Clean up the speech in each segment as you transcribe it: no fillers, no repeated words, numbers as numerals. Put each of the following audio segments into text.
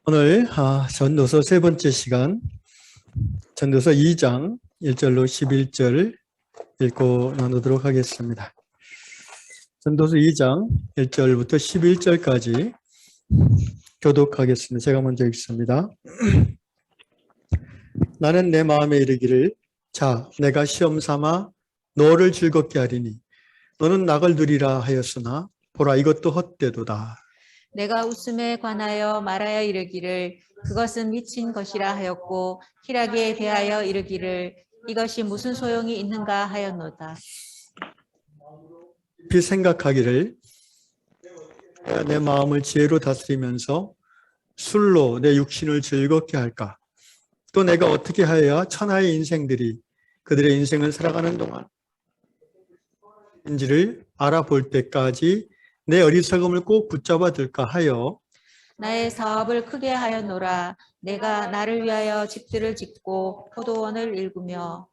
오늘 전도서 세 번째 시간, 전도서 2장 1절로 11절 읽고 나누도록 하겠습니다. 전도서 2장 1절부터 11절까지 교독하겠습니다. 제가 먼저 읽습니다. 나는 내 마음에 이르기를 자, 내가 시험 삼아 너를 즐겁게 하리니 너는 낙을 누리라 하였으나 보라 이것도 헛되도다. 내가 웃음에 관하여 말하여 이르기를 그것은 미친 것이라 하였고 희락에 대하여 이르기를 이것이 무슨 소용이 있는가 하였노다. 깊이 생각하기를 내 마음을 지혜로 다스리면서 술로 내 육신을 즐겁게 할까? 또 내가 어떻게 하여야 천하의 인생들이 그들의 인생을 살아가는 동안 인지를 알아볼 때까지 내 어리석음을 꼭 붙잡아 들까 하여 나의 사업을 크게 하였노라. 내가 나를 위하여 집들을 짓고 포도원을 일구며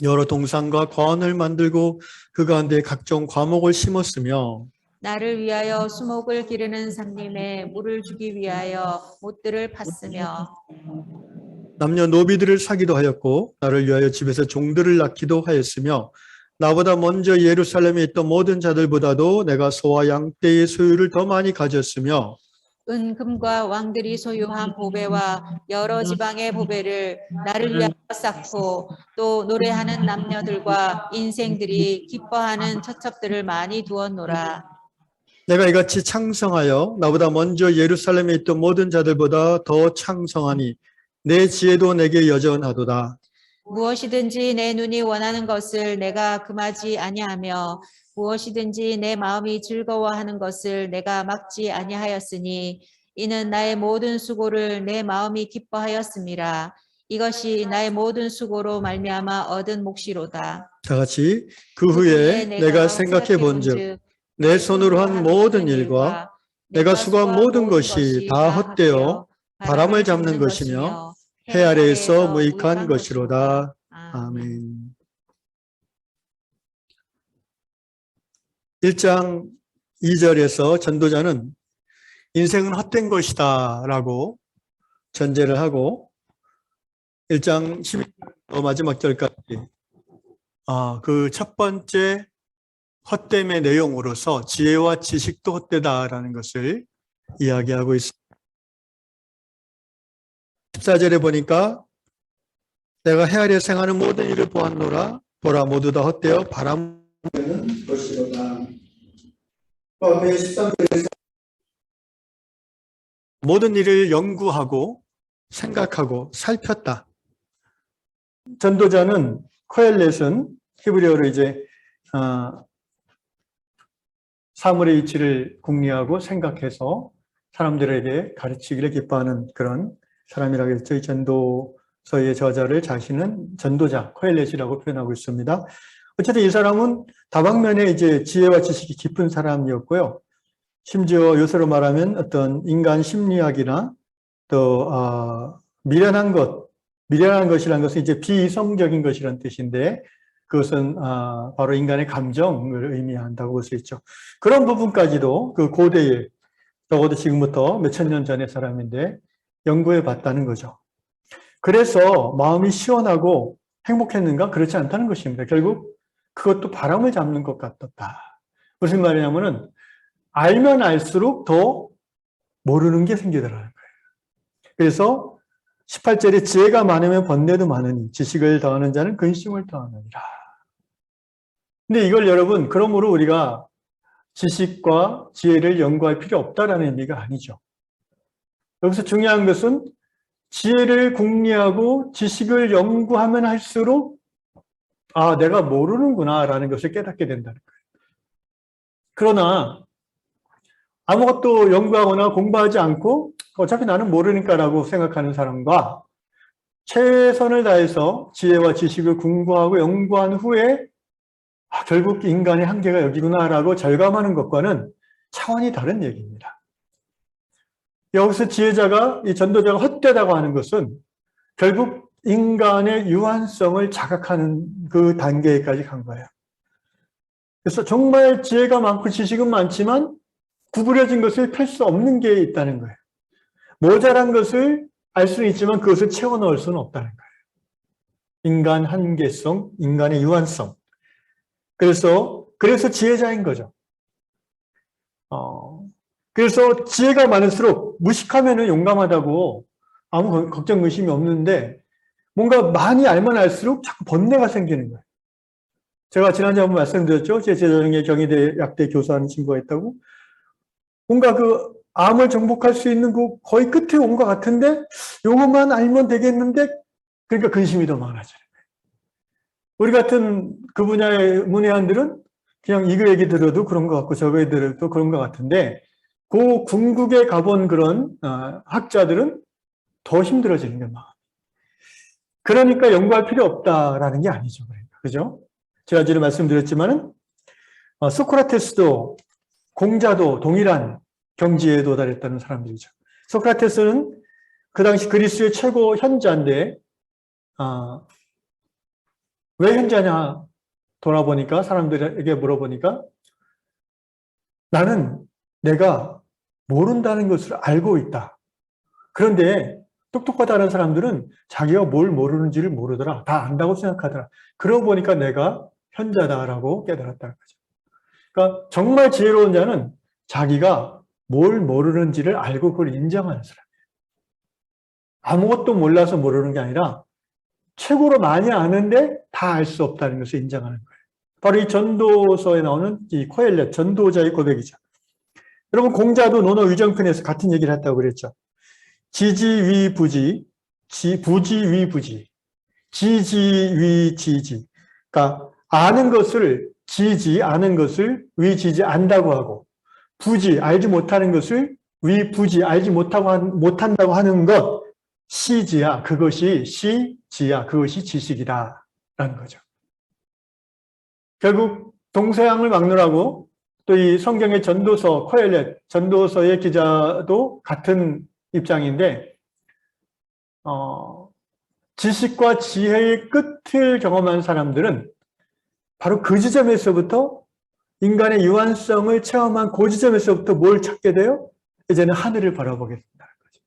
여러 동산과 과원을 만들고 그 가운데 각종 과목을 심었으며 나를 위하여 수목을 기르는 산림에 물을 주기 위하여 못들을 팠으며 남녀노비들을 사기도 하였고 나를 위하여 집에서 종들을 낳기도 하였으며 나보다 먼저 예루살렘에 있던 모든 자들보다도 내가 소와 양떼의 소유를 더 많이 가졌으며 은금과 왕들이 소유한 보배와 여러 지방의 보배를 나를 위하여 쌓고 또 노래하는 남녀들과 인생들이 기뻐하는 처첩들을 많이 두었노라. 내가 이같이 창성하여 나보다 먼저 예루살렘에 있던 모든 자들보다 더 창성하니 내 지혜도 내게 여전하도다. 무엇이든지 내 눈이 원하는 것을 내가 금하지 아니하며 무엇이든지 내 마음이 즐거워하는 것을 내가 막지 아니하였으니 이는 나의 모든 수고를 내 마음이 기뻐하였음이라. 이것이 나의 모든 수고로 말미암아 얻은 몫이로다. 다 같이 그 후에 내가 생각해 본즉 내 손으로 한 모든 일과 내가 수고한 모든 것이 다 헛되어 바람을 잡는 것이며 해 아래에서 무익한 것이로다. 아멘. 1장 2절에서 전도자는 인생은 헛된 것이다 라고 전제를 하고 1장 12절 마지막 절까지 그 첫 번째 헛됨의 내용으로서 지혜와 지식도 헛되다라는 것을 이야기하고 있습니다. 14절에 보니까 내가 해 아래 생하는 모든 일을 보았노라 보라 모두 다 헛되어 바람 부는 것이로다. 그 앞에 13절에서 모든 일을 연구하고 생각하고 살폈다. 전도자는 코엘렛은 히브리어로 이제 사물의 이치를 궁리하고 생각해서 사람들에게 가르치기를 기뻐하는 그런 사람이라고 해서 저희 전도서의 저자를 자신은 전도자 코엘렛이라고 표현하고 있습니다. 어쨌든 이 사람은 다방면에 이제 지혜와 지식이 깊은 사람이었고요. 심지어 요새로 말하면 어떤 인간 심리학이나 또 미련한 것이라는 것은 이제 비이성적인 것이라는 뜻인데 그것은 바로 인간의 감정을 의미한다고 볼 수 있죠. 그런 부분까지도 그 고대에 적어도 지금부터 몇천 년 전의 사람인데 연구해 봤다는 거죠. 그래서 마음이 시원하고 행복했는가? 그렇지 않다는 것입니다. 결국 그것도 바람을 잡는 것 같았다. 무슨 말이냐면은 알면 알수록 더 모르는 게 생기더라는 거예요. 그래서 18절에 지혜가 많으면 번뇌도 많으니 지식을 더하는 자는 근심을 더하느니라. 근데 이걸 여러분 그러므로 우리가 지식과 지혜를 연구할 필요 없다라는 의미가 아니죠. 여기서 중요한 것은 지혜를 궁리하고 지식을 연구하면 할수록 내가 모르는구나 라는 것을 깨닫게 된다는 거예요. 그러나 아무것도 연구하거나 공부하지 않고 어차피 나는 모르니까 라고 생각하는 사람과 최선을 다해서 지혜와 지식을 공부하고 연구한 후에 결국 인간의 한계가 여기구나 라고 절감하는 것과는 차원이 다른 얘기입니다. 여기서 지혜자가, 이 전도자가 헛되다고 하는 것은 결국 인간의 유한성을 자각하는 그 단계까지 간 거예요. 그래서 정말 지혜가 많고 지식은 많지만 구부려진 것을 펼 수 없는 게 있다는 거예요. 모자란 것을 알 수는 있지만 그것을 채워 넣을 수는 없다는 거예요. 인간 한계성, 인간의 유한성. 그래서 지혜자인 거죠. 그래서 지혜가 많을수록 무식하면은 용감하다고 아무 걱정 의심이 없는데 뭔가 많이 알면 알수록 자꾸 번뇌가 생기는 거예요. 제가 지난주에 한번 말씀드렸죠. 제 제자 중에 경희대 약대 교수하는 친구가 있다고. 뭔가 그 암을 정복할 수 있는 그 거의 끝에 온 것 같은데 요것만 알면 되겠는데 그러니까 근심이 더 많아져요. 우리 같은 그 분야의 문외한들은 그냥 이거 얘기 들어도 그런 것 같고 저거 얘기 들어도 그런 것 같은데 그 궁극에 가본 그런 학자들은 더 힘들어지는 게 막. 그러니까 연구할 필요 없다라는 게 아니죠. 그러니까. 그죠? 제가 전에 말씀드렸지만은 소크라테스도 공자도 동일한 경지에 도달했다는 사람들이죠. 소크라테스는 그 당시 그리스의 최고 현자인데 왜 현자냐 돌아보니까 사람들에게 물어보니까 나는 내가 모른다는 것을 알고 있다. 그런데 똑똑하다는 사람들은 자기가 뭘 모르는지를 모르더라. 다 안다고 생각하더라. 그러고 보니까 내가 현자다라고 깨달았다는 거죠. 그러니까 정말 지혜로운 자는 자기가 뭘 모르는지를 알고 그걸 인정하는 사람이에요. 아무것도 몰라서 모르는 게 아니라 최고로 많이 아는데 다 알 수 없다는 것을 인정하는 거예요. 바로 이 전도서에 나오는 이 코엘렛, 전도자의 고백이죠. 여러분 공자도 논어 위정편에서 같은 얘기를 했다고 그랬죠. 지지위부지, 부지위부지, 지지위지지. 그러니까 아는 것을 지지, 아는 것을 위지지 안다고 하고 부지, 알지 못하는 것을 위부지, 알지 못한다고 하는 것 시지야, 그것이 시지야, 그것이 지식이다 라는 거죠. 결국 동서양을 막론하고 또 이 성경의 전도서, 코엘렛 전도서의 기자도 같은 입장인데 지식과 지혜의 끝을 경험한 사람들은 바로 그 지점에서부터 인간의 유한성을 체험한 그 지점에서부터 뭘 찾게 돼요? 이제는 하늘을 바라보게 된다는 거죠.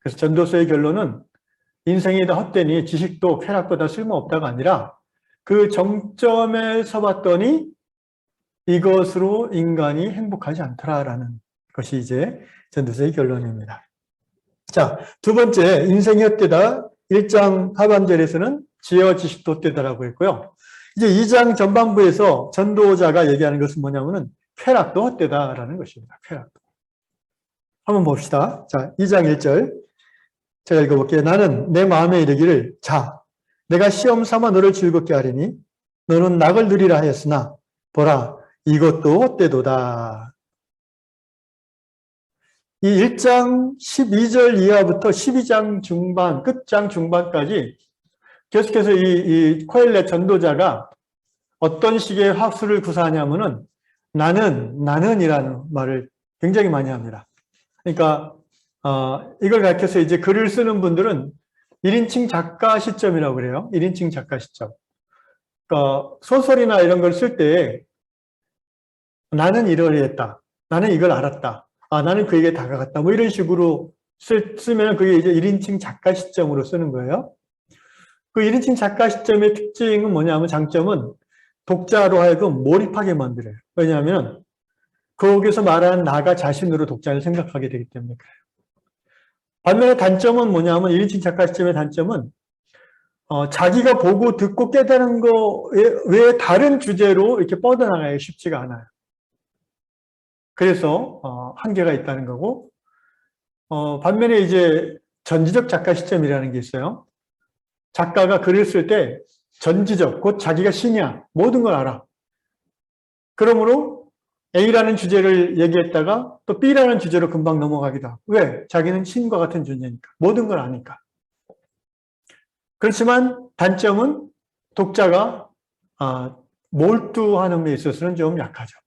그래서 전도서의 결론은 인생이 다 헛되니 지식도 쾌락도 다 쓸모없다가 아니라 그 정점에 서봤더니 이것으로 인간이 행복하지 않더라라는 것이 이제 전도서의 결론입니다. 자, 두 번째, 인생이 헛되다. 1장 하반절에서는 지혜와 지식도 헛되다라고 했고요. 이제 2장 전반부에서 전도자가 얘기하는 것은 뭐냐면은 쾌락도 헛되다라는 것입니다. 쾌락도. 한번 봅시다. 자, 2장 1절. 제가 읽어볼게요. 나는 내 마음에 이르기를 자, 내가 시험 삼아 너를 즐겁게 하리니 너는 낙을 누리라 하였으나 보라, 이것도 헛되도다. 이 1장 12절 이하부터 12장 중반, 끝장 중반까지 계속해서 이 코엘렛 전도자가 어떤 식의 학술을 구사하냐면은 나는이라는 말을 굉장히 많이 합니다. 그러니까 이걸 가르쳐서 이제 글을 쓰는 분들은 1인칭 작가 시점이라고 그래요. 1인칭 작가 시점. 그러니까 소설이나 이런 걸 쓸 때 나는 이러했다. 나는 이걸 알았다. 나는 그에게 다가갔다. 뭐 이런 식으로 쓰면 그게 이제 1인칭 작가 시점으로 쓰는 거예요. 그 1인칭 작가 시점의 특징은 뭐냐면 장점은 독자로 하여금 몰입하게 만들어요. 왜냐하면 거기서 말하는 나가 자신으로 독자를 생각하게 되기 때문에 그래요. 반면에 단점은 뭐냐면 1인칭 작가 시점의 단점은 자기가 보고 듣고 깨달은 거 외에 다른 주제로 이렇게 뻗어나가기 쉽지가 않아요. 그래서 한계가 있다는 거고 반면에 이제 전지적 작가 시점이라는 게 있어요. 작가가 글을 쓸 때 전지적, 곧 자기가 신이야. 모든 걸 알아. 그러므로 A라는 주제를 얘기했다가 또 B라는 주제로 금방 넘어가기도 하고. 왜? 자기는 신과 같은 존재니까. 모든 걸 아니까. 그렇지만 단점은 독자가 몰두하는 데 있어서는 좀 약하죠.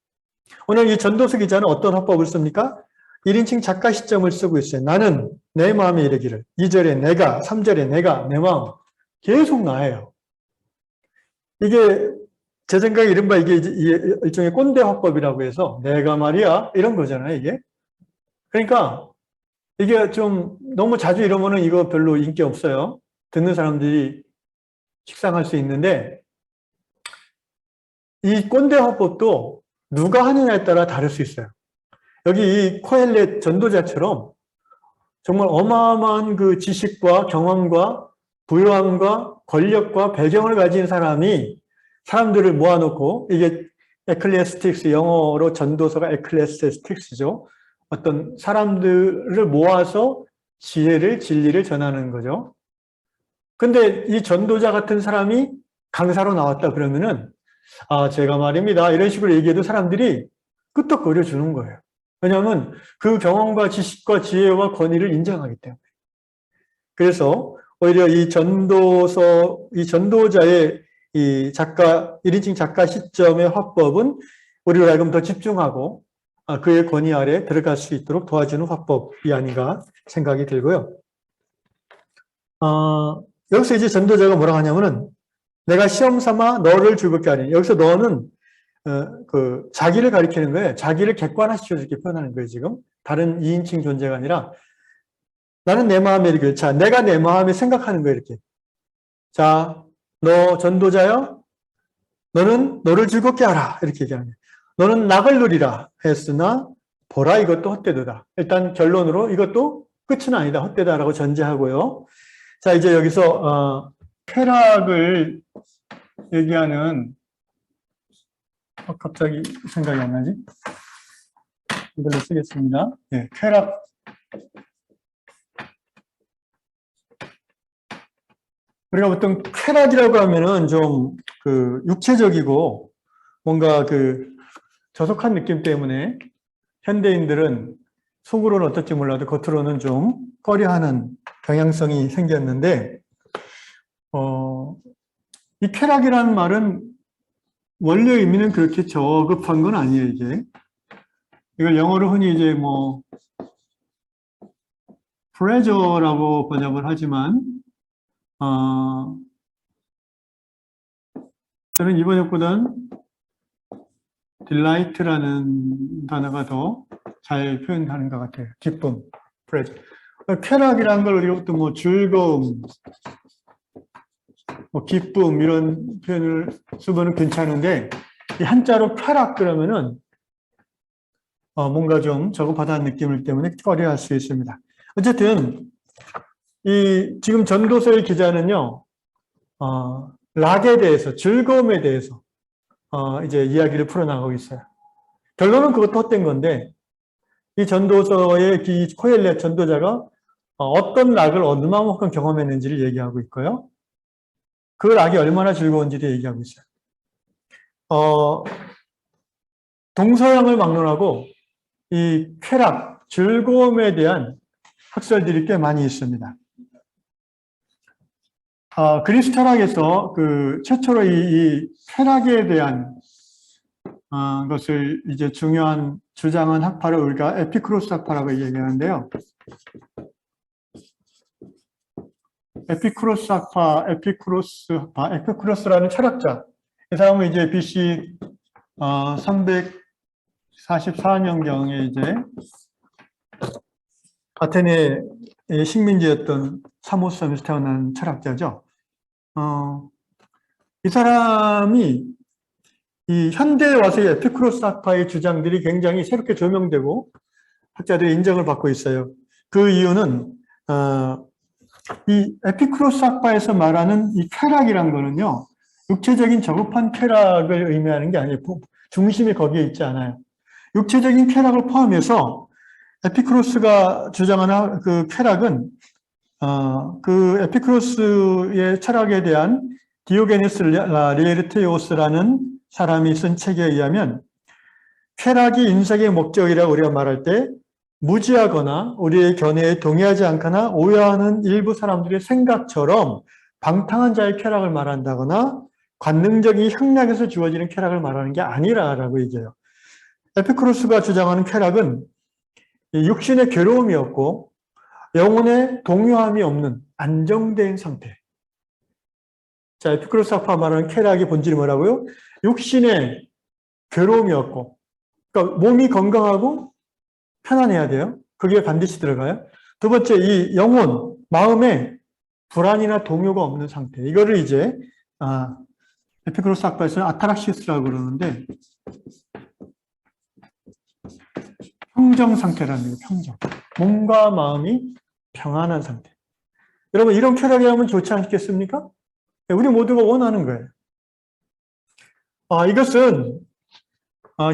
오늘 이 전도서 기자는 어떤 화법을 씁니까? 1인칭 작가 시점을 쓰고 있어요. 나는 내 마음에 이르기를. 2절에 내가, 3절에 내가, 내 마음. 계속 나예요. 이게 제 생각에 이른바 이게 일종의 꼰대 화법이라고 해서 내가 말이야 이런 거잖아요, 이게. 그러니까 이게 좀 너무 자주 이러면은 이거 별로 인기 없어요. 듣는 사람들이 식상할 수 있는데, 이 꼰대 화법도 누가 하느냐에 따라 다를 수 있어요. 여기 이 코엘렛 전도자처럼 정말 어마어마한 그 지식과 경험과 부유함과 권력과 배경을 가진 사람이 사람들을 모아놓고, 이게 에클레스틱스, 영어로 전도서가 에클레스틱스죠. 어떤 사람들을 모아서 지혜를, 진리를 전하는 거죠. 근데 이 전도자 같은 사람이 강사로 나왔다 그러면은, 아, 제가 말입니다, 이런 식으로 얘기해도 사람들이 끄떡거려 주는 거예요. 왜냐하면 그 경험과 지식과 지혜와 권위를 인정하기 때문에. 그래서 오히려 이 전도서, 이 전도자의 이 작가, 1인칭 작가 시점의 화법은 우리로 하여금 더 집중하고 그의 권위 아래 들어갈 수 있도록 도와주는 화법이 아닌가 생각이 들고요. 여기서 이제 전도자가 뭐라고 하냐면은, 내가 시험 삼아 너를 즐겁게 하리니. 여기서 너는 그 자기를 가리키는 거예요. 자기를 객관화시켜 이렇게 표현하는 거예요, 지금. 다른 2인칭 존재가 아니라, 나는 내 마음에 이렇게, 자, 내가 내 마음에 생각하는 거예요, 이렇게. 자, 너 전도자야? 너는 너를 즐겁게 하라. 이렇게 얘기하는 거예요. 너는 낙을 누리라 했으나, 보라, 이것도 헛되도다. 일단 결론으로 이것도 끝은 아니다, 헛되다라고 전제하고요. 자, 이제 여기서, 쾌락을 얘기하는, 갑자기 생각이 안 나지? 이걸로 쓰겠습니다. 네, 쾌락. 우리가 보통 쾌락이라고 하면은 좀 그 육체적이고 뭔가 그 저속한 느낌 때문에 현대인들은 속으로는 어떨지 몰라도 겉으로는 좀 꺼려하는 경향성이 생겼는데, 이 쾌락이라는 말은 원래 의미는 그렇게 저급한 건 아니에요, 이게. 이걸 영어로 흔히 이제 뭐, pleasure라고 번역을 하지만, 저는 이 번역보다는 delight라는 단어가 더 잘 표현하는 것 같아요. 기쁨, pleasure. 쾌락이라는 걸 우리가 또 뭐 즐거움, 뭐 기쁨 이런 표현을 쓰면 괜찮은데, 이 한자로 쾌락 그러면은 뭔가 좀 저급하다는 느낌을 때문에 꺼려할 수 있습니다. 어쨌든 이 지금 전도서의 기자는요, 락에 대해서, 즐거움에 대해서 이제 이야기를 풀어나가고 있어요. 결론은 그것도 헛된 건데, 이 전도서의 이 코엘렛 전도자가 어떤 락을 얼마만큼 경험했는지를 얘기하고 있고요. 그 락이 얼마나 즐거운지도 얘기하고 있어요. 동서양을 막론하고 이 쾌락, 즐거움에 대한 학설들이 꽤 많이 있습니다. 그리스 철학에서 그 최초로 이 쾌락에 대한 것을 이제 중요한 주장한 학파를 우리가 에피쿠로스 학파라고 얘기하는데요. 에피쿠로스라는 철학자. 이 사람은 이제 BC 344년경에 이제 아테네의 식민지였던 사모섬에서 태어난 철학자죠. 이 사람이 이 현대에 와서의 에피쿠로스 학파의 주장들이 굉장히 새롭게 조명되고 학자들의 인정을 받고 있어요. 그 이유는 이 에피쿠로스 학파에서 말하는 이 쾌락이란 거는요, 육체적인 저급한 쾌락을 의미하는 게 아니고 중심이 거기에 있지 않아요. 육체적인 쾌락을 포함해서 에피쿠로스가 주장하는 그 쾌락은 그 에피쿠로스의 철학에 대한 디오게네스 리에르테오스라는 사람이 쓴 책에 의하면, 쾌락이 인생의 목적이라고 우리가 말할 때 무지하거나 우리의 견해에 동의하지 않거나 오해하는 일부 사람들의 생각처럼 방탕한 자의 쾌락을 말한다거나 관능적인 향락에서 주어지는 쾌락을 말하는 게 아니라라고 얘기해요. 에피쿠로스가 주장하는 쾌락은 육신의 괴로움이었고 영혼의 동요함이 없는 안정된 상태. 자, 에피쿠로스 학파 말하는 쾌락의 본질이 뭐라고요? 육신의 괴로움이었고, 그러니까 몸이 건강하고 편안해야 돼요. 그게 반드시 들어가요. 두 번째, 이 영혼, 마음에 불안이나 동요가 없는 상태. 이거를 이제 에피쿠로스 학파에서는 아타락시스라고 그러는데 평정 상태라는 거예요. 평정. 몸과 마음이 평안한 상태. 여러분 이런 쾌락이라면 좋지 않겠습니까? 우리 모두가 원하는 거예요. 이것은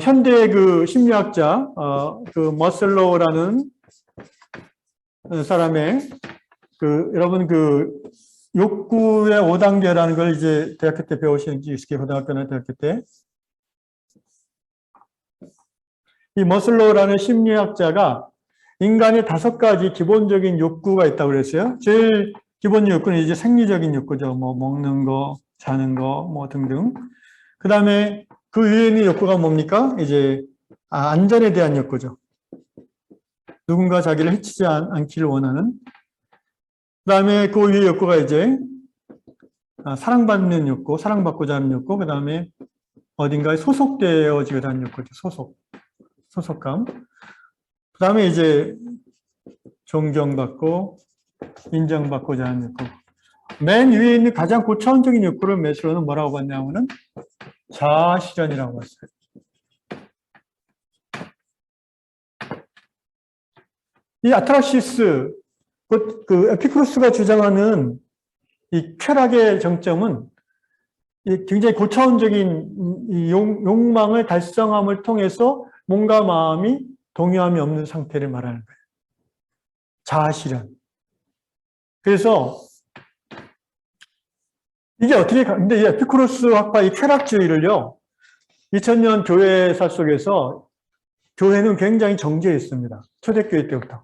현대 그 심리학자 그 머슬로우라는 사람의 여러분 욕구의 5단계라는 걸 이제 대학교 때 배우시는지 있을게요. 고등학교나 대학교 때. 이 머슬로우라는 심리학자가 인간의 5가지 기본적인 욕구가 있다고 그랬어요. 제일 기본 욕구는 이제 생리적인 욕구죠. 뭐 먹는 거, 자는 거, 뭐 등등. 그 다음에 그 위에 있는 욕구가 뭡니까? 이제 안전에 대한 욕구죠. 누군가 자기를 해치지 않기를 원하는. 그 다음에 그 위에 욕구가 이제 사랑받는 욕구, 사랑받고자 하는 욕구. 그 다음에 어딘가에 소속되어지고자 하는 욕구죠. 소속감. 그 다음에 이제 존경받고 인정받고자 하는 욕구. 맨 위에 있는 가장 고차원적인 욕구를 메슬로우는 뭐라고 봤냐면은 자아실현이라고 봤어요. 이 아타락시스, 그 에피쿠로스가 주장하는 이 쾌락의 정점은 이 굉장히 고차원적인 이 욕망을 달성함을 통해서 몸과 마음이 동요함이 없는 상태를 말하는 거예요. 자아실현. 그래서 이게 어떻게, 근데 이 에피쿠로스 학파 이 쾌락주의를요, 2000년 교회사 속에서 교회는 굉장히 정죄했습니다. 초대교회 때부터.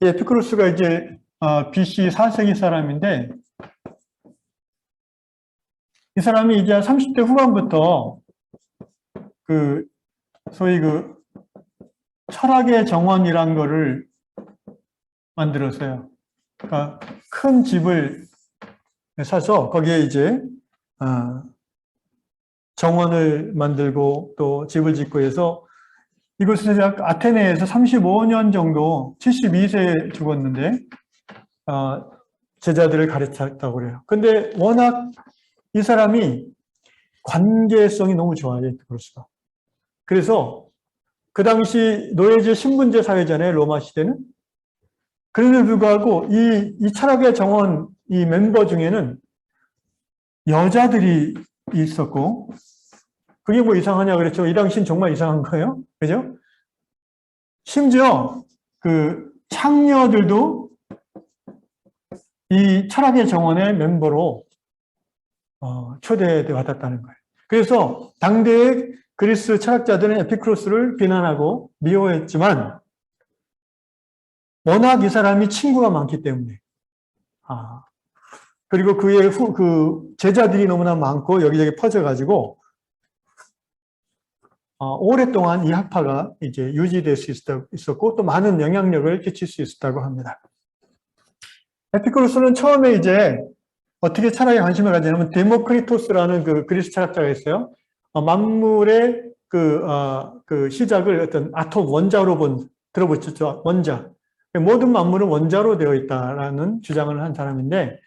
이 에피쿠로스가 이제 BC 4세기 사람인데, 이 사람이 이제 30대 후반부터 소위 철학의 정원이란 거를 만들었어요. 그러니까 큰 집을 사서 거기에 이제 정원을 만들고 또 집을 짓고 해서 이곳에서 아테네에서 35년 정도 72세에 죽었는데 제자들을 가르쳤다고 그래요. 근데 워낙 이 사람이 관계성이 너무 좋아요. 에피쿠로스가. 그래서 그 당시 노예제 신분제 사회잖아요. 로마 시대는. 그럼에도 불구하고 이 철학의 정원 이 멤버 중에는 여자들이 있었고 그게 뭐 이상하냐 그랬죠. 이 당시는 정말 이상한 거예요. 그죠? 심지어 창녀들도 이 철학의 정원의 멤버로 초대돼 받았다는 거예요. 그래서 당대의 그리스 철학자들은 에피쿠로스를 비난하고 미워했지만 워낙 이 사람이 친구가 많기 때문에 그리고 그의 제자들이 너무나 많고 여기저기 퍼져가지고 오랫동안 이 학파가 이제 유지될 수 있었고 또 많은 영향력을 끼칠 수 있었다고 합니다. 에피쿠로스는 처음에 이제 어떻게 철학에 관심을 가지냐면 데모크리토스라는 그리스 철학자가 있어요. 만물의 시작을 어떤 아톰 원자로 들어보셨죠? 원자. 모든 만물은 원자로 되어 있다라는 주장을 한 사람인데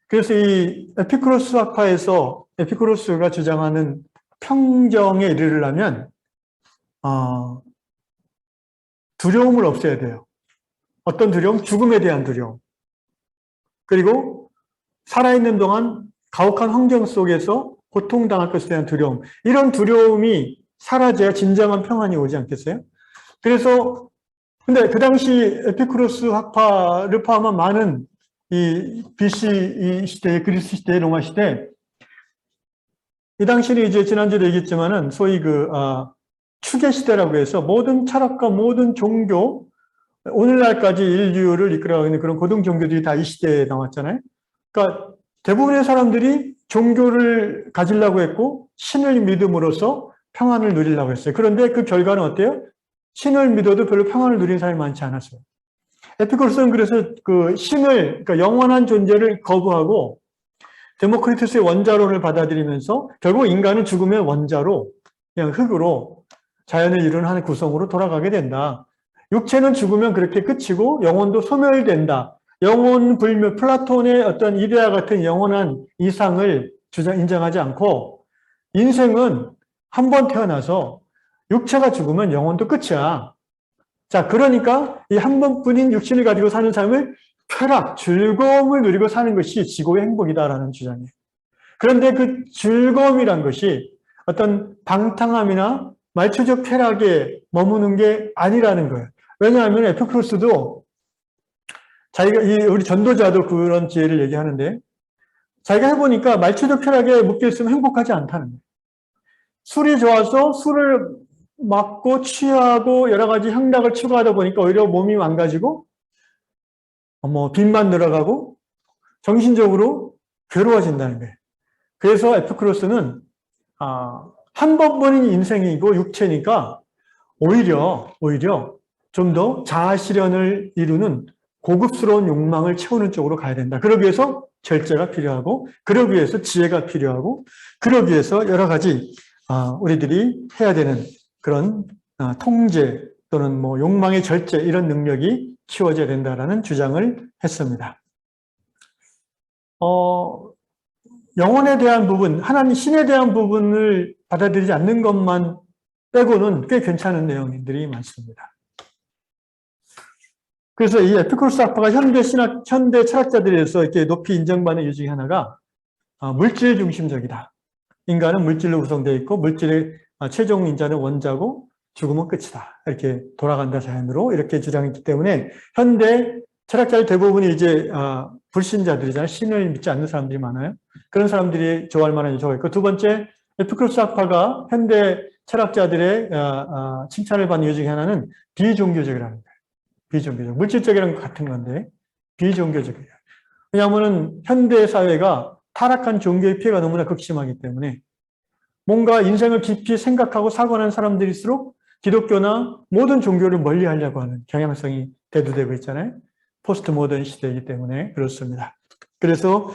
그래서 이 에피쿠로스 학파에서 에피쿠로스가 주장하는 평정에 이르려면 두려움을 없애야 돼요. 어떤 두려움? 죽음에 대한 두려움. 그리고 살아있는 동안 가혹한 환경 속에서 고통당할 것에 대한 두려움. 이런 두려움이 사라져야 진정한 평안이 오지 않겠어요? 그래서 근데 그 당시 에피쿠로스 학파를 포함한 많은 이 BC 시대, 그리스 시대, 로마 시대 이 당시는 이제 지난주에도 얘기했지만은 소위 추계 시대라고 해서 모든 철학과 모든 종교 오늘날까지 인류를 이끌어가고 있는 그런 고등 종교들이 다 이 시대에 나왔잖아요. 그러니까 대부분의 사람들이 종교를 가지려고 했고 신을 믿음으로써 평안을 누리려고 했어요. 그런데 그 결과는 어때요? 신을 믿어도 별로 평안을 누리는 사람이 많지 않았어요. 에피쿠로스는 그래서 그러니까 영원한 존재를 거부하고 데모크리토스의 원자론을 받아들이면서 결국 인간은 죽으면 원자로 그냥 흙으로 자연을 이루는 한 구성으로 돌아가게 된다. 육체는 죽으면 그렇게 끝이고 영혼도 소멸된다. 영혼 불멸, 플라톤의 어떤 이데아 같은 영원한 이상을 인정하지 않고 인생은 한 번 태어나서 육체가 죽으면 영혼도 끝이야. 자, 그러니까 이 한 번뿐인 육신을 가지고 사는 삶을 쾌락, 즐거움을 누리고 사는 것이 지고의 행복이다라는 주장이에요. 그런데 그 즐거움이란 것이 어떤 방탕함이나 말초적 쾌락에 머무는 게 아니라는 거예요. 왜냐하면 에피쿠로스도 자기가, 우리 전도자도 그런 지혜를 얘기하는데, 자기가 해보니까 말초적 쾌락에 묶여있으면 행복하지 않다는 거예요. 술이 좋아서 술을 맞고 취하고 여러 가지 향락을 추구하다 보니까 오히려 몸이 망가지고, 빚만 늘어가고, 정신적으로 괴로워진다는 거예요. 그래서 에피쿠로스는, 한 번뿐인 인생이고 육체니까 오히려 좀 더 자아 실현을 이루는 고급스러운 욕망을 채우는 쪽으로 가야 된다. 그러기 위해서 절제가 필요하고, 그러기 위해서 지혜가 필요하고, 그러기 위해서 여러 가지 우리들이 해야 되는 그런 통제 또는 뭐 욕망의 절제 이런 능력이 키워져야 된다라는 주장을 했습니다. 영혼에 대한 부분, 하나님 신에 대한 부분을 받아들이지 않는 것만 빼고는 꽤 괜찮은 내용들이 많습니다. 그래서 이 에피쿠로스 학파가 현대 철학자들에서 이렇게 높이 인정받는 이유 중에 하나가 물질 중심적이다. 인간은 물질로 구성되어 있고 물질의 최종 인자는 원자고 죽으면 끝이다. 이렇게 돌아간다 자연으로 이렇게 주장했기 때문에 현대 철학자들 대부분이 이제 불신자들이잖아요. 신을 믿지 않는 사람들이 많아요. 그런 사람들이 좋아할 만한 요소가 있고, 두 번째 에피쿠로스 학파가 현대 철학자들의 칭찬을 받는 이유 중에 하나는 비종교적이라는 거예요. 비종교적. 물질적이라는 것 같은 건데 비종교적이에요. 왜냐하면 현대 사회가 타락한 종교의 피해가 너무나 극심하기 때문에 뭔가 인생을 깊이 생각하고 사고하는 사람들일수록 기독교나 모든 종교를 멀리하려고 하는 경향성이 대두되고 있잖아요. 포스트 모던 시대이기 때문에 그렇습니다. 그래서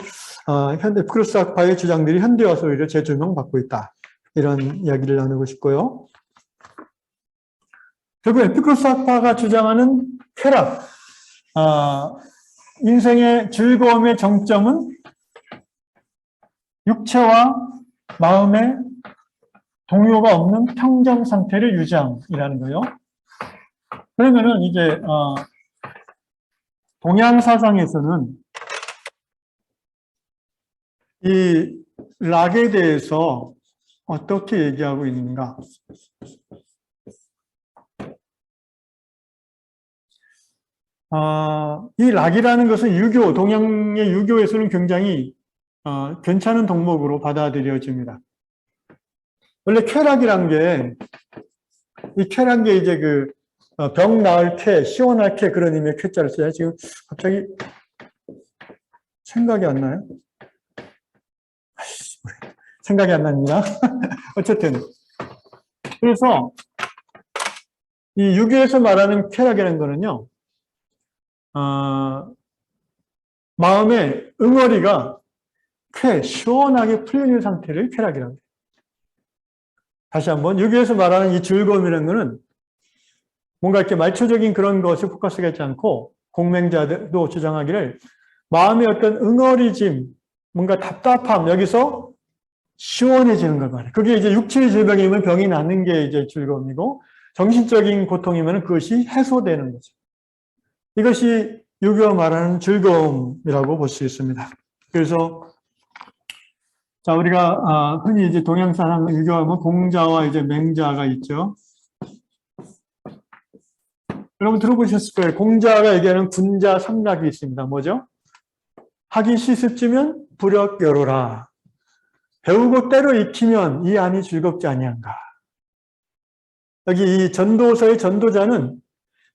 에피쿠로스 학파의 주장들이 현대 와서 오히려 재조명받고 있다. 이런 이야기를 나누고 싶고요. 결국 에피쿠로스 학파가 주장하는 쾌락, 인생의 즐거움의 정점은 육체와 마음의 동요가 없는 평정 상태를 유지함이라는 거예요. 그러면은 이제 동양 사상에서는 이 락에 대해서 어떻게 얘기하고 있는가? 이 락이라는 것은 동양의 유교에서는 굉장히 괜찮은 덕목으로 받아들여집니다. 원래 쾌락이란 게, 이 쾌란 게 이제 병 나을 쾌, 시원할 쾌 그런 의미의 쾌자를 써요. 지금 갑자기 생각이 안 나요? 생각이 안 납니다. 어쨌든. 그래서 이 유교에서 말하는 쾌락이라는 거는요, 마음의 응어리가 시원하게 풀리는 상태를 쾌락이라고 해요. 다시 한번, 유교에서 말하는 이 즐거움이라는 것은 뭔가 이렇게 말초적인 그런 것에 포커스가 있지 않고, 공맹자도 주장하기를 마음의 어떤 응어리짐, 뭔가 답답함, 여기서 시원해지는 걸 말해요. 그게 이제 육체의 질병이면 병이 낫는 게 이제 즐거움이고, 정신적인 고통이면 그것이 해소되는 거죠. 이것이 유교가 말하는 즐거움이라고 볼 수 있습니다. 그래서 자, 우리가 흔히 이제 동양사상 유교하면 공자와 이제 맹자가 있죠. 여러분 들어보셨을 거예요. 공자가 얘기하는 군자 삼락이 있습니다. 뭐죠? 하기 시습지면 불역여로라. 배우고 때로 익히면 이 안이 즐겁지 아니한가. 여기 이 전도서의 전도자는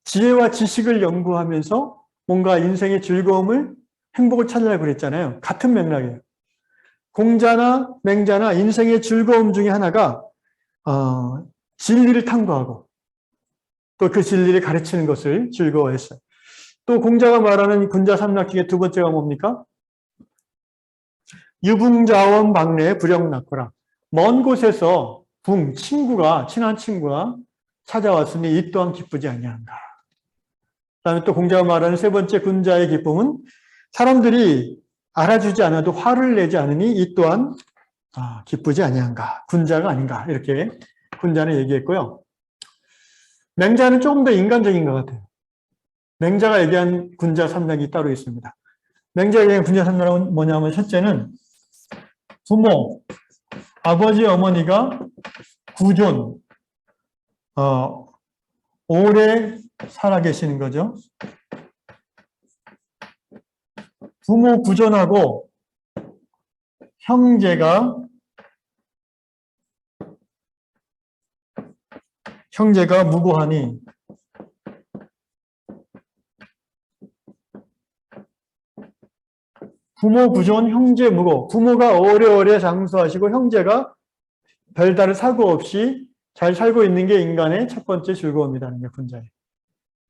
지혜와 지식을 연구하면서 뭔가 인생의 즐거움을, 행복을 찾으려고 그랬잖아요. 같은 맥락이에요. 공자나 맹자나 인생의 즐거움 중에 하나가 진리를 탐구하고 또 그 진리를 가르치는 것을 즐거워했어요. 또 공자가 말하는 군자 삼락기의 두 번째가 뭡니까? 유붕자원 박래에 불역 낳거라. 먼 곳에서 친한 친구가 찾아왔으니 이 또한 기쁘지 아니한가. 그다음에 또 공자가 말하는 세 번째 군자의 기쁨은 사람들이 알아주지 않아도 화를 내지 않으니 이 또한 기쁘지 아니한가, 군자가 아닌가, 이렇게 군자는 얘기했고요. 맹자는 조금 더 인간적인 것 같아요. 맹자가 얘기한 군자 삼락이 따로 있습니다. 맹자가 얘기한 군자 삼락은 뭐냐면 첫째는 부모, 아버지, 어머니가 구존, 오래 살아계시는 거죠. 부모 구존하고 형제가 무고하니 부모 구존, 형제 무고. 부모가 오래오래 장수하시고 형제가 별다른 사고 없이 잘 살고 있는 게 인간의 첫 번째 즐거움이라는 게 군자예요.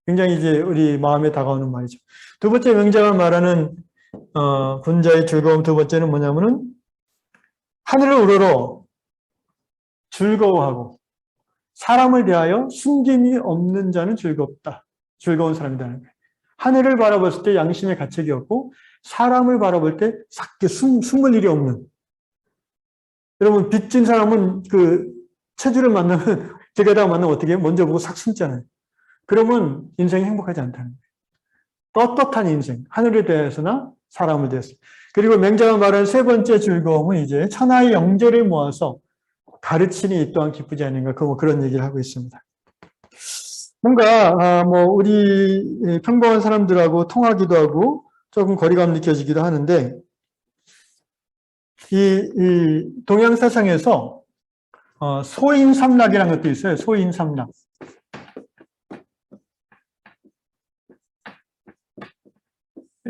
굉장히 이제 우리 마음에 다가오는 말이죠. 두 번째 명자가 말하는 군자의 즐거움 두 번째는 뭐냐면은 하늘을 우러러 즐거워하고 사람을 대하여 숨김이 없는 자는 즐겁다. 즐거운 사람이라는 거예요. 하늘을 바라봤을 때 양심의 가책이 없고 사람을 바라볼 때 싹 숨을 일이 없는. 여러분 빚진 사람은 그 체주를 만나면 길가다가 만나면 어떻게 해요? 먼저 보고 싹 숨잖아요. 그러면 인생이 행복하지 않다는 거예요. 떳떳한 인생, 하늘에 대해서나 사람을 대해서. 그리고 맹자가 말하는 세 번째 즐거움은 이제 천하의 영재를 모아서 가르치니 이 또한 기쁘지 않은가, 그런 얘기를 하고 있습니다. 뭔가 우리 평범한 사람들하고 통하기도 하고 조금 거리감 느껴지기도 하는데 이 동양 사상에서 소인삼락이라는 것도 있어요. 소인삼락.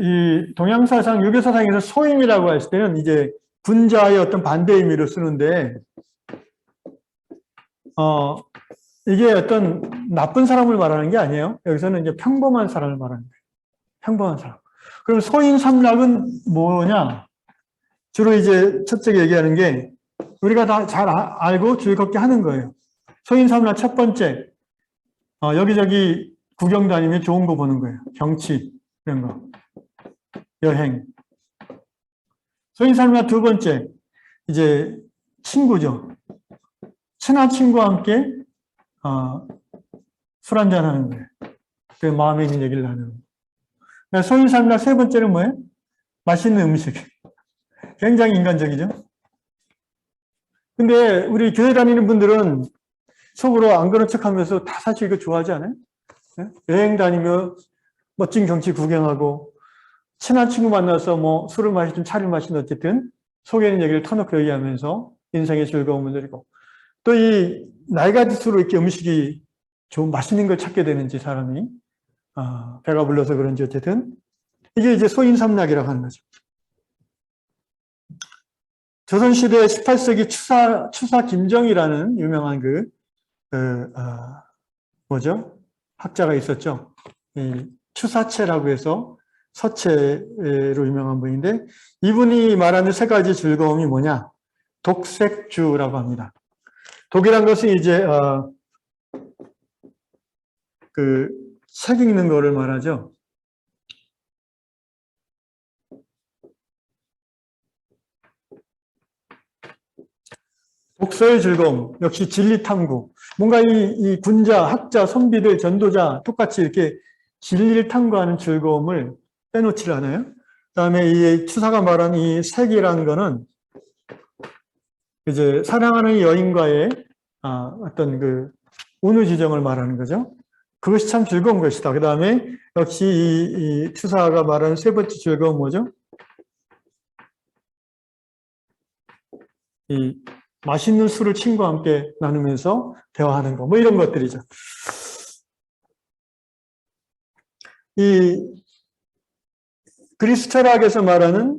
이 동양 사상, 유교 사상에서 소인이라고 했을 때는 이제 군자의 어떤 반대 의미로 쓰는데 이게 어떤 나쁜 사람을 말하는 게 아니에요. 여기서는 이제 평범한 사람을 말하는 거예요. 평범한 사람. 그럼 소인삼락은 뭐냐? 주로 이제 첫째 얘기하는 게 우리가 다 잘 알고 즐겁게 하는 거예요. 소인삼락 첫 번째, 여기저기 구경 다니면 좋은 거 보는 거예요. 경치, 이런 거. 여행. 소인삼락 두 번째, 이제 친구죠. 친한 친구와 함께 술 한잔 하는 거예요. 그 마음에 있는 얘기를 나누는 거예요. 소인삼락 세 번째는 뭐예요? 맛있는 음식. 굉장히 인간적이죠. 근데 우리 교회 다니는 분들은 속으로 안 그런 척 하면서 다 사실 이거 좋아하지 않아요? 여행 다니며 멋진 경치 구경하고 친한 친구 만나서 뭐 술을 마시든 차를 마시든 어쨌든 속에 있는 얘기를 터놓고 얘기하면서 인생의 즐거움을 누리고 또 이 나이가 들수록 이렇게 음식이 좀 맛있는 걸 찾게 되는지 사람이 배가 불러서 그런지 어쨌든 이게 이제 소인삼락이라고 하는 거죠. 조선시대 18세기 추사 김정이라는 유명한 학자가 있었죠. 이 추사체라고 해서 서체로 유명한 분인데 이분이 말하는 세 가지 즐거움이 뭐냐? 독색주라고 합니다. 독이란 것은 이제 책 읽는 거를 말하죠. 독서의 즐거움, 역시 진리탐구. 뭔가 이 군자, 학자, 선비들, 전도자 똑같이 이렇게 진리를 탐구하는 즐거움을 빼놓지 않아요. 그다음에 이 추사가 말한 이 색이라는 거는 이제 사랑하는 여인과의 어떤 운우 지정을 말하는 거죠. 그것이 참 즐거운 것이다. 그다음에 역시 이 추사가 말하는 세 번째 즐거움 뭐죠? 이 맛있는 술을 친구와 함께 나누면서 대화하는 거, 뭐 이런 것들이죠. 이 그리스 철학에서 말하는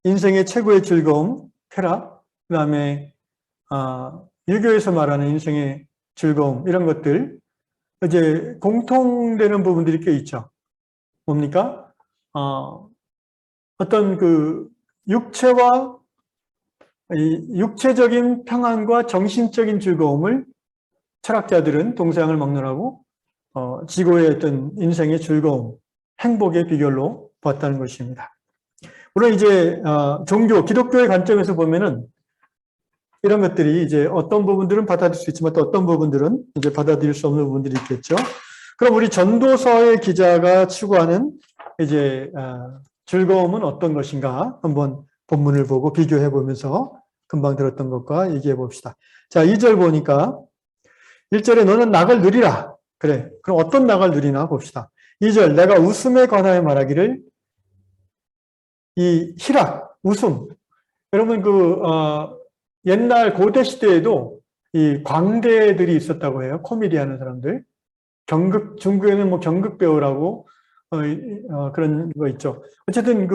인생의 최고의 즐거움, 쾌락, 그 다음에 유교에서 말하는 인생의 즐거움, 이런 것들, 이제 공통되는 부분들이 꽤 있죠. 뭡니까? 어떤 육체와 이 육체적인 평안과 정신적인 즐거움을 철학자들은 동서양을 막론하고 지구의 어떤 인생의 즐거움, 행복의 비결로 봤다는 것입니다. 물론 이제 종교, 기독교의 관점에서 보면은 이런 것들이 이제 어떤 부분들은 받아들일 수 있지만 또 어떤 부분들은 이제 받아들일 수 없는 부분들이 있겠죠. 그럼 우리 전도서의 기자가 추구하는 이제 즐거움은 어떤 것인가 한번 본문을 보고 비교해 보면서 금방 들었던 것과 얘기해 봅시다. 자, 2절 보니까 1절에 너는 낙을 누리라. 그래. 그럼 어떤 낙을 누리나 봅시다. 2절 내가 웃음에 관하여 말하기를 이 희락, 웃음. 여러분 옛날 고대 시대에도 이 광대들이 있었다고 해요. 코미디 하는 사람들. 중국에는 뭐 경극 배우라고 그런 거 있죠. 어쨌든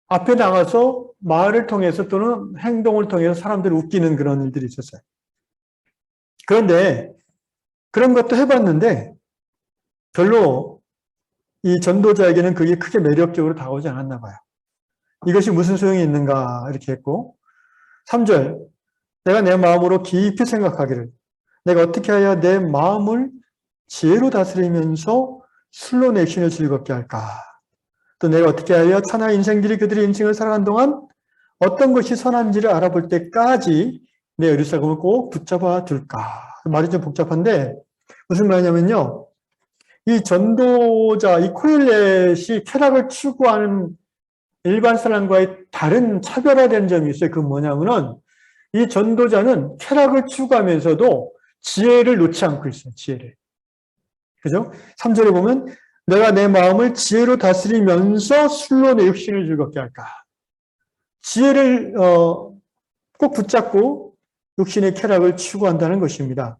앞에 나가서 말을 통해서 또는 행동을 통해서 사람들을 웃기는 그런 일들이 있었어요. 그런데 그런 것도 해봤는데 별로 이 전도자에게는 그게 크게 매력적으로 다가오지 않았나 봐요. 이것이 무슨 소용이 있는가 이렇게 했고 3절 내가 내 마음으로 깊이 생각하기를 내가 어떻게 하여 내 마음을 지혜로 다스리면서 술로 내 신을 즐겁게 할까? 또 내가 어떻게 하여 천하 인생들이 그들의 인생을 살아간 동안 어떤 것이 선한지를 알아볼 때까지 내 어리석음을 꼭 붙잡아 둘까? 말이 좀 복잡한데 무슨 말이냐면요. 이 전도자, 이 코엘렛이 쾌락을 추구하는 일반 사람과의 다른 차별화된 점이 있어요. 그 뭐냐면은 이 전도자는 쾌락을 추구하면서도 지혜를 놓지 않고 있어요. 지혜를. 그죠? 3절에 보면 내가 내 마음을 지혜로 다스리면서 술로 내 육신을 즐겁게 할까. 지혜를 꼭 붙잡고 육신의 쾌락을 추구한다는 것입니다.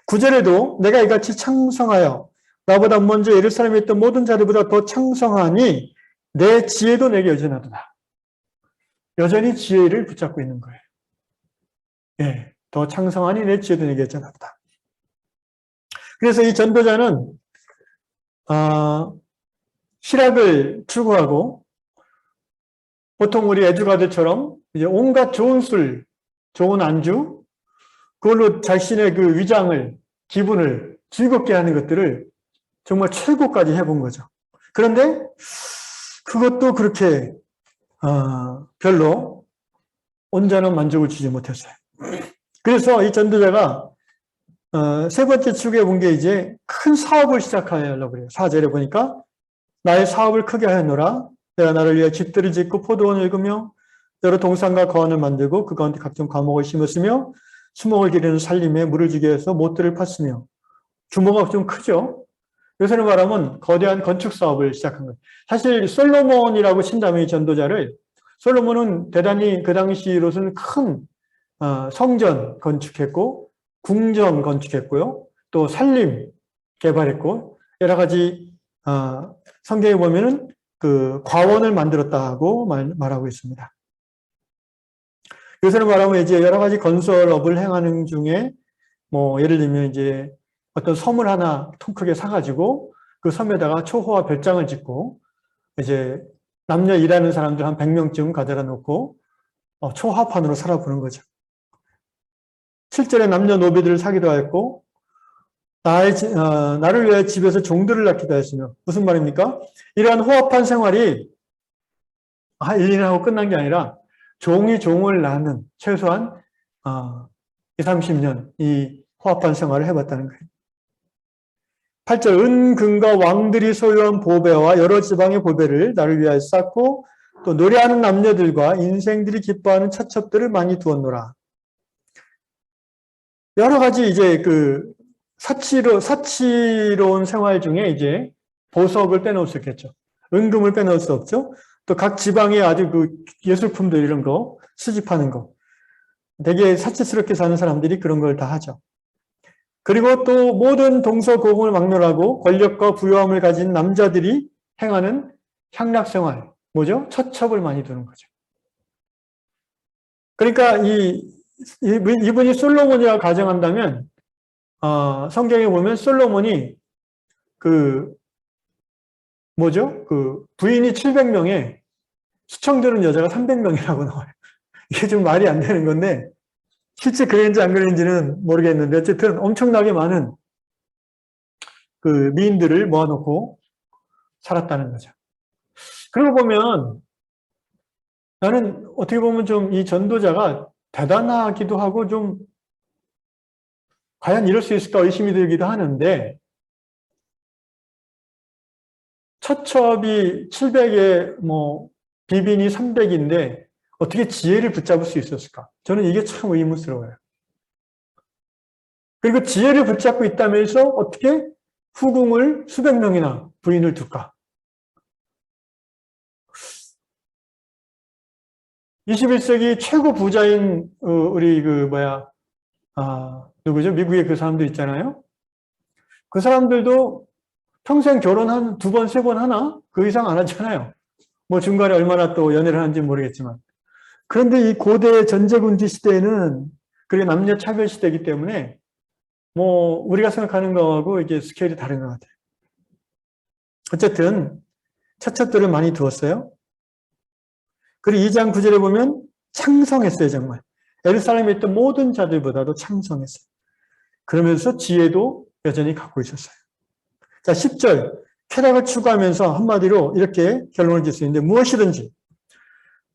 9절에도 내가 이같이 창성하여 나보다 먼저 예루살렘에 있던 모든 자들보다 더 창성하니 내 지혜도 내게 여전하도다. 여전히 지혜를 붙잡고 있는 거예요. 예, 더 창성하니 내 지혜도 내게 여전하도다. 그래서 이 전도자는 희락을 추구하고 보통 우리 애주가들처럼 이제 온갖 좋은 술, 좋은 안주, 그걸로 자신의 그 위장을, 기분을 즐겁게 하는 것들을 정말 최고까지 해본 거죠. 그런데 그것도 그렇게 별로 온전한 만족을 주지 못했어요. 그래서 이 전도자가 세 번째 축에 본 게 이제 큰 사업을 시작하려고 그래요. 4절에 보니까 나의 사업을 크게 하였노라. 내가 나를 위해 집들을 짓고 포도원을 읽으며 여러 동산과 거원을 만들고 그 가운데 각종 과목을 심었으며 수목을 기르는 살림에 물을 주게 해서 못들을 팠으며 규모가 좀 크죠. 요새는 말하면 거대한 건축 사업을 시작한 거예요. 사실 솔로몬이라고 친다면 이 전도자를 솔로몬은 대단히 그 당시로서는 큰 성전 건축했고 궁전 건축했고요. 또 살림 개발했고 여러 가지 성경에 보면은 그 과원을 만들었다고 말하고 있습니다. 요새는 말하면 이제 여러 가지 건설업을 행하는 중에 뭐 예를 들면 이제 어떤 섬을 하나 통 크게 사가지고 그 섬에다가 초호화 별장을 짓고 이제 남녀 일하는 사람들 한 100명쯤 가져다 놓고 초화판으로 살아보는 거죠. 실제로 남녀 노비들을 사기도 했고 나를 위해 집에서 종들을 낳기도 했으며 무슨 말입니까? 이러한 호화판 생활이 1, 2년 하고 끝난 게 아니라 종이 종을 낳는 최소한 20, 30년 이 호화판 생활을 해봤다는 거예요. 8절 은금과 왕들이 소유한 보배와 여러 지방의 보배를 나를 위하여 쌓고 또 노래하는 남녀들과 인생들이 기뻐하는 처첩들을 많이 두었노라. 여러 가지 이제 그 사치로운 생활 중에 이제 보석을 빼놓을 수 있겠죠. 은금을 빼놓을 수 없죠. 또 각 지방에 아주 그 예술품들 이런 거 수집하는 거. 되게 사치스럽게 사는 사람들이 그런 걸 다 하죠. 그리고 또 모든 동서고금을 막론하고 권력과 부유함을 가진 남자들이 행하는 향락생활, 뭐죠? 처첩을 많이 두는 거죠. 그러니까 이분이 솔로몬이라고 가정한다면 성경에 보면 솔로몬이 그 부인이 700명에 수청드는 여자가 300명이라고 나와요. 이게 좀 말이 안 되는 건데 실제 그랬는지 안 그랬는지는 모르겠는데 어쨌든 엄청나게 많은 그 미인들을 모아놓고 살았다는 거죠. 그러고 보면 나는 어떻게 보면 좀 이 전도자가 대단하기도 하고 좀 과연 이럴 수 있을까 의심이 들기도 하는데 처첩이 700에 뭐 비빈이 300인데 어떻게 지혜를 붙잡을 수 있었을까? 저는 이게 참 의문스러워요. 그리고 지혜를 붙잡고 있다면서 어떻게 후궁을 수백 명이나 부인을 둘까? 21세기 최고 부자인 우리 누구죠? 미국의 그 사람들 있잖아요. 그 사람들도 평생 결혼 한 2번, 3번 하나? 그 이상 안 하잖아요. 뭐 중간에 얼마나 또 연애를 하는지 모르겠지만. 그런데 이 고대 전제군지 시대에는 그게 남녀 차별 시대이기 때문에 뭐 우리가 생각하는 거하고 이게 스케일이 다른 것 같아요. 어쨌든 처첩들을 많이 두었어요. 그리고 2장 9절에 보면 창성했어요, 정말. 예루살렘에 있던 모든 자들보다도 창성했어요. 그러면서 지혜도 여전히 갖고 있었어요. 자, 10절. 쾌락을 추구하면서 한마디로 이렇게 결론을 질 수 있는데 무엇이든지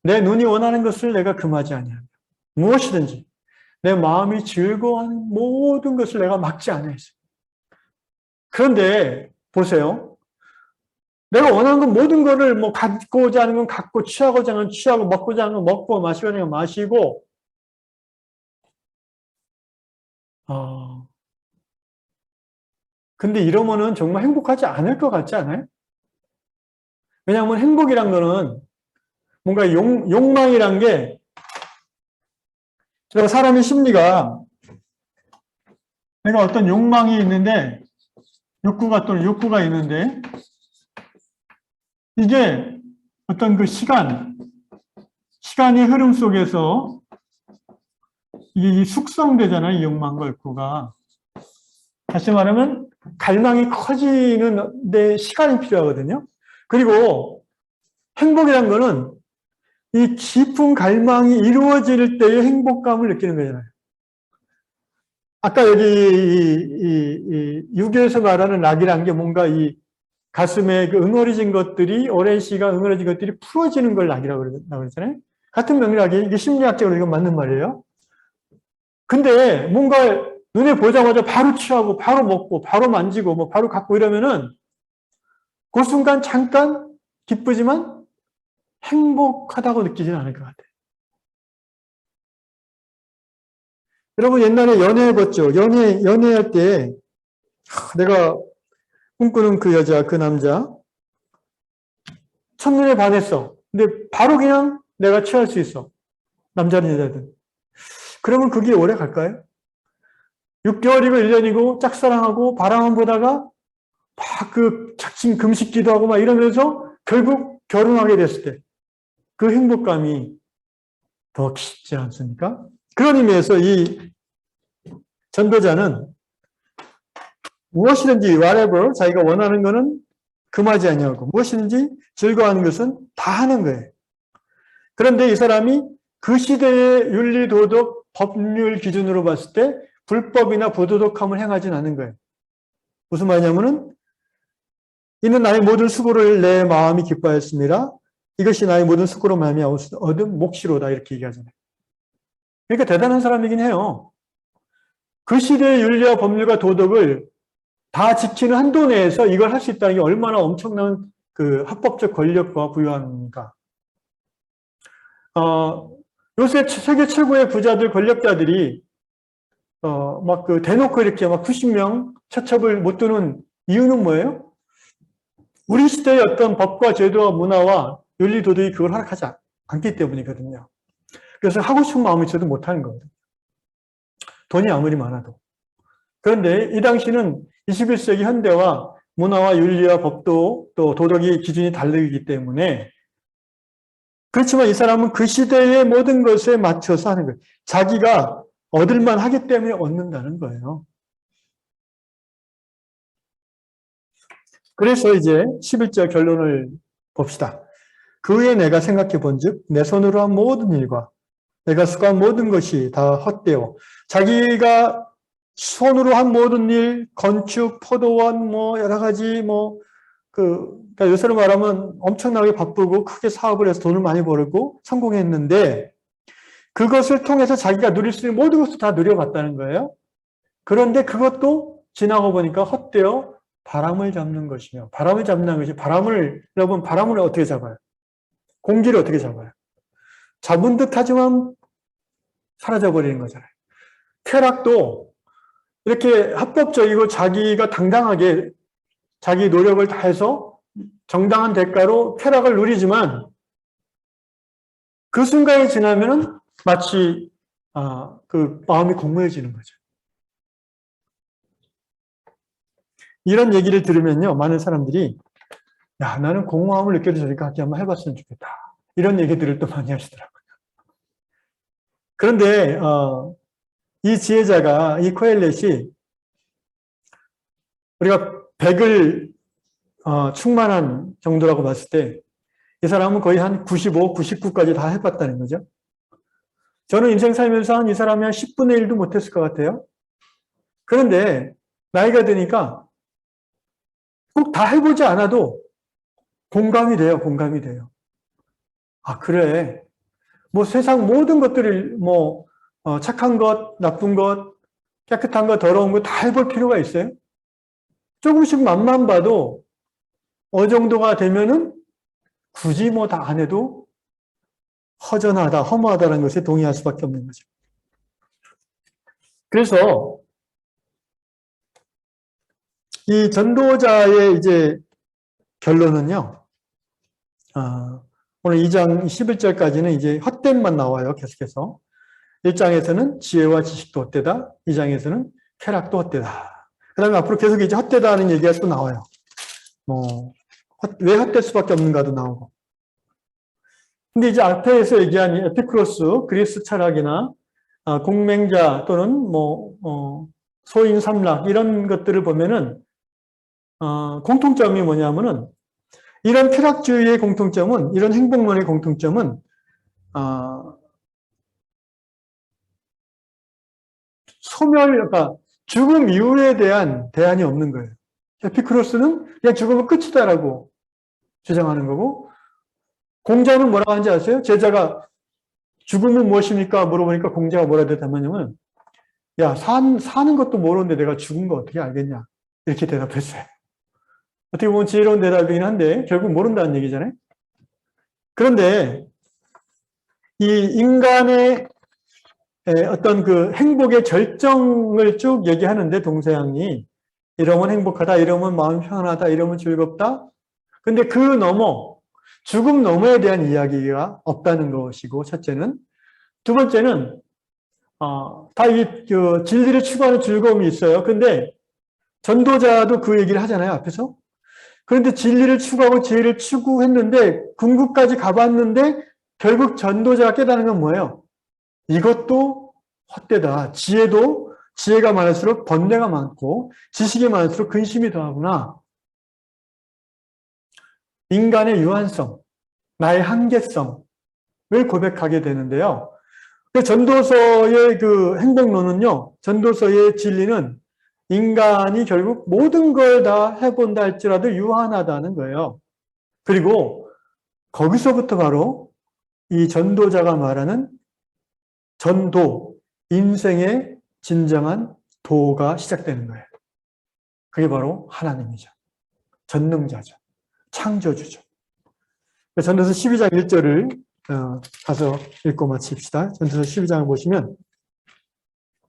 내 눈이 원하는 것을 내가 금하지 아니하며 무엇이든지 내 마음이 즐거워하는 모든 것을 내가 막지 아니하였어요. 그런데 보세요. 내가 원하는 건 모든 거를 뭐 갖고자 하는 건 갖고 취하고자 하는 건 취하고 먹고자 하는 건 먹고 마시고자 하는 건 마시고 근데 이러면은 정말 행복하지 않을 것 같지 않아요? 왜냐하면 행복이란 거는 뭔가 욕망이란 게 제가 사람의 심리가 내가 어떤 욕망이 있는데 욕구가 있는데 이게 어떤 그 시간의 흐름 속에서 이게 숙성되잖아요. 이 욕망과 욕구가. 다시 말하면 갈망이 커지는 데 시간이 필요하거든요. 그리고 행복이란 거는 이 깊은 갈망이 이루어질 때의 행복감을 느끼는 거잖아요. 아까 여기 유교에서 말하는 낙이란 게 뭔가 이 가슴에 그 응어리진 것들이, 오랜 시간 응어리진 것들이 풀어지는 걸 낙이라고 그러잖아요. 같은 맥락이 이게 심리학적으로 이건 맞는 말이에요. 근데 뭔가 눈에 보자마자 바로 취하고, 바로 먹고, 바로 만지고, 뭐 바로 갖고 이러면은 그 순간 잠깐 기쁘지만 행복하다고 느끼지는 않을 것 같아요. 여러분 옛날에 연애해봤죠? 연애할 때 내가 꿈꾸는 그 여자, 그 남자 첫눈에 반했어. 근데 바로 그냥 내가 취할 수 있어. 남자든 여자든. 그러면 그게 오래 갈까요? 6개월이고 1년이고 짝사랑하고 바람만 보다가 막 그 작심 금식 기도하고 막 이러면서 결국 결혼하게 됐을 때 그 행복감이 더 깊지 않습니까? 그런 의미에서 이 전도자는 무엇이든지 whatever 자기가 원하는 것은 금하지 아니하고 무엇이든지 즐거워하는 것은 다 하는 거예요. 그런데 이 사람이 그 시대의 윤리, 도덕, 법률 기준으로 봤을 때 불법이나 부도덕함을 행하진 않은 거예요. 무슨 말이냐면은 이는 나의 모든 수고를 내 마음이 기뻐하였습니다. 이것이 나의 모든 수고로 말미암아 얻은 몫이로다 이렇게 얘기하잖아요. 그러니까 대단한 사람이긴 해요. 그 시대의 윤리와 법률과 도덕을 다 지키는 한도 내에서 이걸 할 수 있다는 게 얼마나 엄청난 그 합법적 권력과 부유함입니까? 요새 세계 최고의 부자들, 권력자들이 막 그 대놓고 이렇게 막 90명 처첩을 못 두는 이유는 뭐예요? 우리 시대의 어떤 법과 제도와 문화와 윤리 도덕이 그걸 허락하지 않기 때문이거든요. 그래서 하고 싶은 마음이 있어도 못하는 거거든요. 돈이 아무리 많아도. 그런데 이 당시는 21세기 현대와 문화와 윤리와 법도 또 도덕의 기준이 다르기 때문에 그렇지만 이 사람은 그 시대의 모든 것에 맞춰서 하는 거예요. 자기가 얻을만 하기 때문에 얻는다는 거예요. 그래서 이제 11절 결론을 봅시다. 그 후에 내가 생각해 본즉 내 손으로 한 모든 일과 내가 수고한 모든 것이 다 헛되어 자기가 손으로 한 모든 일, 건축, 포도원, 여러 가지, 그러니까 요새로 말하면 엄청나게 바쁘고 크게 사업을 해서 돈을 많이 벌고 성공했는데 그것을 통해서 자기가 누릴 수 있는 모든 것을 다 누려봤다는 거예요. 그런데 그것도 지나고 보니까 헛되어 바람을 잡는 것이며, 바람을 잡는 것이 여러분, 바람을 어떻게 잡아요? 공기를 어떻게 잡아요? 잡은 듯 하지만 사라져버리는 거잖아요. 쾌락도 이렇게 합법적이고 자기가 당당하게 자기 노력을 다해서 정당한 대가로 쾌락을 누리지만 그 순간이 지나면은 마치 그 마음이 공허해지는 거죠. 이런 얘기를 들으면요, 많은 사람들이 야, 나는 공허함을 느껴지니까 한번 해봤으면 좋겠다. 이런 얘기들을 또 많이 하시더라고요. 그런데 이 지혜자가, 이 코엘렛이 우리가 100을 충만한 정도라고 봤을 때 이 사람은 거의 한 95, 99까지 다 해봤다는 거죠. 저는 인생 살면서 이 사람이 한 10분의 1도 못했을 것 같아요. 그런데 나이가 드니까 꼭 다 해보지 않아도 공감이 돼요. 공감이 돼요. 아, 그래. 세상 모든 것들을 착한 것, 나쁜 것, 깨끗한 것, 더러운 것 다 해볼 필요가 있어요? 조금씩 맛만 봐도 어느 정도가 되면은 굳이 다 안 해도 허전하다, 허무하다는 것에 동의할 수밖에 없는 거죠. 그래서 이 전도자의 이제 결론은요, 오늘 2장 11절까지는 이제 헛됨만 나와요, 계속해서. 1장에서는 지혜와 지식도 헛되다, 2장에서는 쾌락도 헛되다. 그 다음에 앞으로 계속 이제 헛되다 하는 얘기가 또 나와요. 왜 헛될 수밖에 없는가도 나오고. 근데 이제 앞에서 얘기한 에피쿠로스, 그리스 철학이나 공맹자 또는 소인 삼락 이런 것들을 보면은 공통점이 뭐냐면은 이런 쾌락주의의 공통점은 이런 행복론의 공통점은 그러니까 죽음 이후에 대한 대안이 없는 거예요. 에피쿠로스는 그냥 죽으면 끝이다라고 주장하는 거고 공자는 뭐라고 하는지 아세요? 제자가 죽음은 무엇입니까? 물어보니까 공자가 뭐라 대답하냐면 야, 사는 것도 모르는데 내가 죽은 거 어떻게 알겠냐? 이렇게 대답했어요. 어떻게 보면 지혜로운 대답이긴 한데 결국 모른다는 얘기잖아요. 그런데 이 인간의 어떤 그 행복의 절정을 쭉 얘기하는데 동서양이 이러면 행복하다, 이러면 마음 편안하다, 이러면 즐겁다. 근데 그 너머, 죽음 너머에 대한 이야기가 없다는 것이고 첫째는. 두 번째는 다 이 진리를 추구하는 즐거움이 있어요. 근데 전도자도 그 얘기를 하잖아요, 앞에서. 그런데 진리를 추구하고 지혜를 추구했는데 궁극까지 가봤는데 결국 전도자가 깨달은 건 뭐예요? 이것도 헛되다. 지혜가 많을수록 번뇌가 많고 지식이 많을수록 근심이 더하구나. 인간의 유한성, 나의 한계성을 고백하게 되는데요. 전도서의 그 행복론은요, 전도서의 진리는 인간이 결국 모든 걸 다 해본다 할지라도 유한하다는 거예요. 그리고 거기서부터 바로 이 전도자가 말하는 전도, 인생의 진정한 도가 시작되는 거예요. 그게 바로 하나님이죠. 전능자죠. 창조주죠. 전도서 12장 1절을 가서 읽고 마칩시다. 전도서 12장을 보시면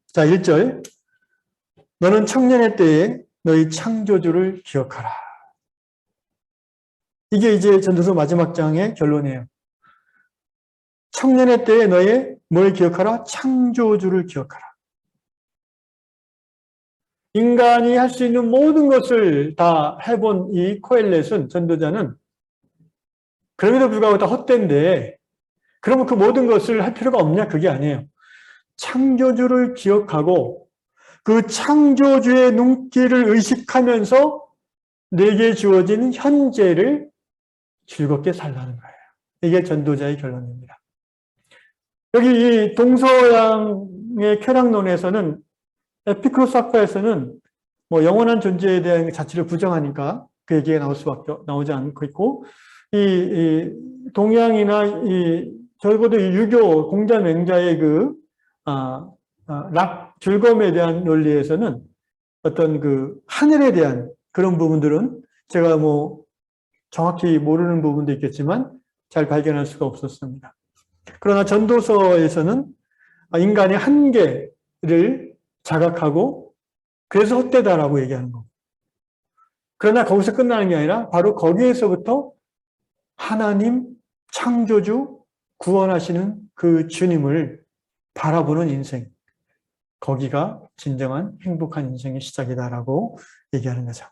자 1절 너는 청년의 때에 너희 창조주를 기억하라. 이게 이제 전도서 마지막 장의 결론이에요. 청년의 때에 너의 뭘 기억하라? 창조주를 기억하라. 인간이 할 수 있는 모든 것을 다 해본 이 코엘렛은 전도자는 그럼에도 불구하고 다 헛된데 그러면 그 모든 것을 할 필요가 없냐? 그게 아니에요. 창조주를 기억하고 그 창조주의 눈길을 의식하면서 내게 주어진 현재를 즐겁게 살라는 거예요. 이게 전도자의 결론입니다. 여기 이 동서양의 쾌락론에서는 에피크로스 학파에서는 뭐 영원한 존재에 대한 자체를 부정하니까 그 얘기가 나오지 않고 있고, 이 동양이나 적어도 이 유교 공자 맹자의 즐거움에 대한 논리에서는 어떤 그 하늘에 대한 그런 부분들은 제가 뭐 정확히 모르는 부분도 있겠지만 잘 발견할 수가 없었습니다. 그러나 전도서에서는 인간의 한계를 자각하고 그래서 헛되다라고 얘기하는 겁니다. 그러나 거기서 끝나는 게 아니라 바로 거기에서부터 하나님, 창조주, 구원하시는 그 주님을 바라보는 인생, 거기가 진정한 행복한 인생의 시작이다라고 얘기하는 거죠.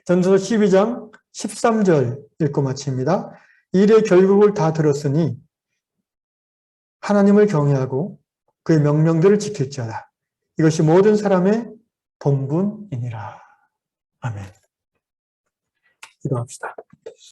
전도서 12장 13절 읽고 마칩니다. 일의 결국을 다 들었으니 하나님을 경외하고 그의 명령들을 지킬지어다. 이것이 모든 사람의 본분이니라. 아멘. 기도합시다.